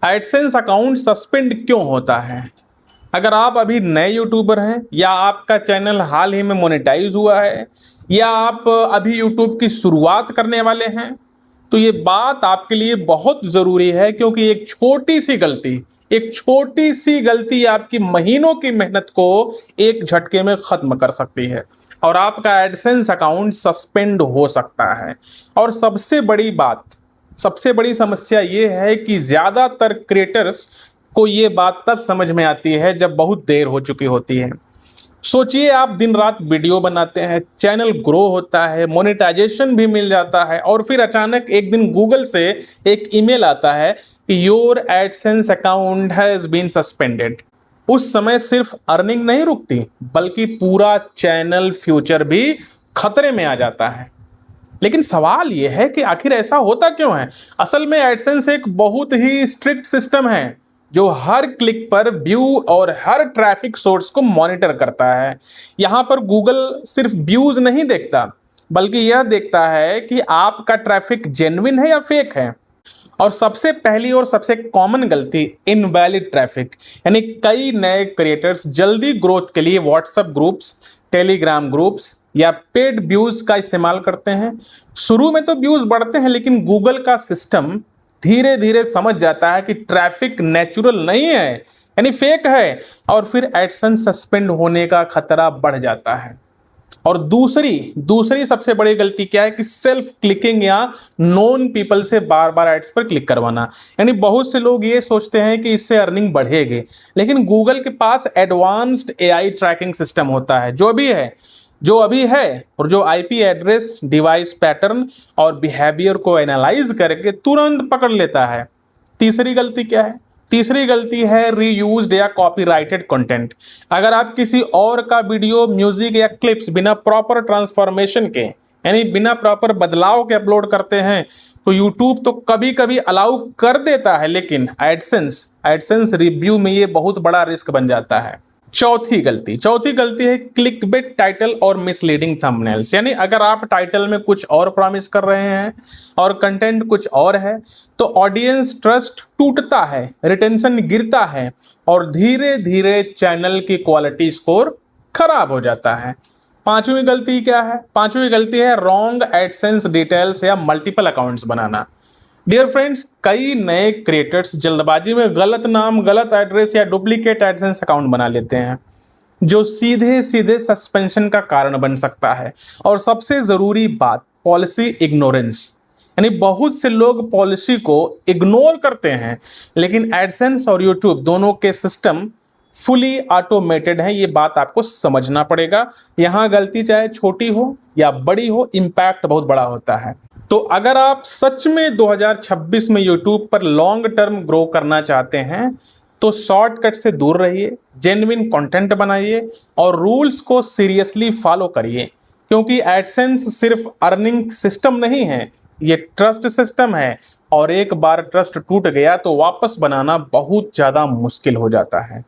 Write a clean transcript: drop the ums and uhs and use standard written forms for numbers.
AdSense account suspend क्यों होता है? अगर आप अभी नए यूट्यूबर हैं या आपका चैनल हाल ही में मोनेटाइज हुआ है या आप अभी यूट्यूब की शुरुआत करने वाले हैं, तो ये बात आपके लिए बहुत ज़रूरी है, क्योंकि एक छोटी सी गलती आपकी महीनों की मेहनत को एक झटके में ख़त्म कर सकती है और आपका एडसेंस अकाउंट सस्पेंड हो सकता है। और सबसे बड़ी समस्या ये है कि ज़्यादातर क्रिएटर्स को ये बात तब समझ में आती है जब बहुत देर हो चुकी होती है। सोचिए, आप दिन रात वीडियो बनाते हैं, चैनल ग्रो होता है, मोनेटाइजेशन भी मिल जाता है और फिर अचानक एक दिन गूगल से एक ईमेल आता है कि your AdSense account has been suspended. उस समय सिर्फ अर्निंग नहीं रुकती, बल्कि पूरा चैनल फ्यूचर भी खतरे में आ जाता है। लेकिन सवाल यह है कि आखिर ऐसा होता क्यों है? असल में एडसेंस एक बहुत ही स्ट्रिक्ट सिस्टम है जो हर क्लिक पर व्यू और हर ट्रैफिक सोर्स को मॉनिटर करता है। यहाँ पर गूगल सिर्फ व्यूज नहीं देखता, बल्कि यह देखता है कि आपका ट्रैफिक जेन्युइन है या फेक है। और सबसे पहली और सबसे कॉमन गलती, इनवैलिड ट्रैफिक। यानी कई नए क्रिएटर्स जल्दी ग्रोथ के लिए व्हाट्सएप ग्रुप्स, टेलीग्राम ग्रुप्स या पेड व्यूज का इस्तेमाल करते हैं। शुरू में तो व्यूज बढ़ते हैं, लेकिन गूगल का सिस्टम धीरे धीरे समझ जाता है कि ट्रैफिक नेचुरल नहीं है, यानी फेक है, और फिर एडसेंस सस्पेंड होने का खतरा बढ़ जाता है। और दूसरी सबसे बड़ी गलती क्या है कि सेल्फ क्लिकिंग या नोन पीपल से बार बार एड्स पर क्लिक करवाना। यानी बहुत से लोग ये सोचते हैं कि इससे अर्निंग बढ़ेगी, लेकिन गूगल के पास एडवांस्ड एआई ट्रैकिंग सिस्टम होता है जो अभी है और जो आईपी एड्रेस, डिवाइस पैटर्न और बिहेवियर को एनालाइज करके तुरंत पकड़ लेता है। तीसरी गलती क्या है? तीसरी गलती है रीयूज्ड या कॉपीराइटेड कंटेंट। अगर आप किसी और का वीडियो, म्यूजिक या क्लिप्स बिना प्रॉपर ट्रांसफॉर्मेशन के, यानी बिना प्रॉपर बदलाव के अपलोड करते हैं, तो यूट्यूब तो कभी कभी अलाउ कर देता है, लेकिन एडसेंस रिव्यू में ये बहुत बड़ा रिस्क बन जाता है। चौथी गलती है क्लिकबेट टाइटल और मिसलीडिंग थंबनेल्स। यानी अगर आप टाइटल में कुछ और प्रॉमिस कर रहे हैं और कंटेंट कुछ और है, तो ऑडियंस ट्रस्ट टूटता है, रिटेंशन गिरता है और धीरे धीरे चैनल की क्वालिटी स्कोर खराब हो जाता है। पांचवी गलती क्या है? पांचवी गलती है रॉन्ग एडसेंस डिटेल्स या मल्टीपल अकाउंट्स बनाना। डियर फ्रेंड्स, कई नए क्रिएटर्स जल्दबाजी में गलत नाम, गलत एड्रेस या डुप्लीकेट एडसेंस अकाउंट बना लेते हैं, जो सीधे सीधे सस्पेंशन का कारण बन सकता है। और सबसे ज़रूरी बात, पॉलिसी इग्नोरेंस। यानी बहुत से लोग पॉलिसी को इग्नोर करते हैं, लेकिन एडसेंस और यूट्यूब दोनों के सिस्टम फुली ऑटोमेटेड है। ये बात आपको समझना पड़ेगा। यहाँ गलती चाहे छोटी हो या बड़ी हो, इम्पैक्ट बहुत बड़ा होता है। तो अगर आप सच में 2026 में यूट्यूब पर लॉन्ग टर्म ग्रो करना चाहते हैं, तो शॉर्टकट से दूर रहिए, जेन्युइन कंटेंट बनाइए और रूल्स को सीरियसली फॉलो करिए, क्योंकि एडसेंस सिर्फ अर्निंग सिस्टम नहीं है, ये ट्रस्ट सिस्टम है। और एक बार ट्रस्ट टूट गया तो वापस बनाना बहुत ज़्यादा मुश्किल हो जाता है।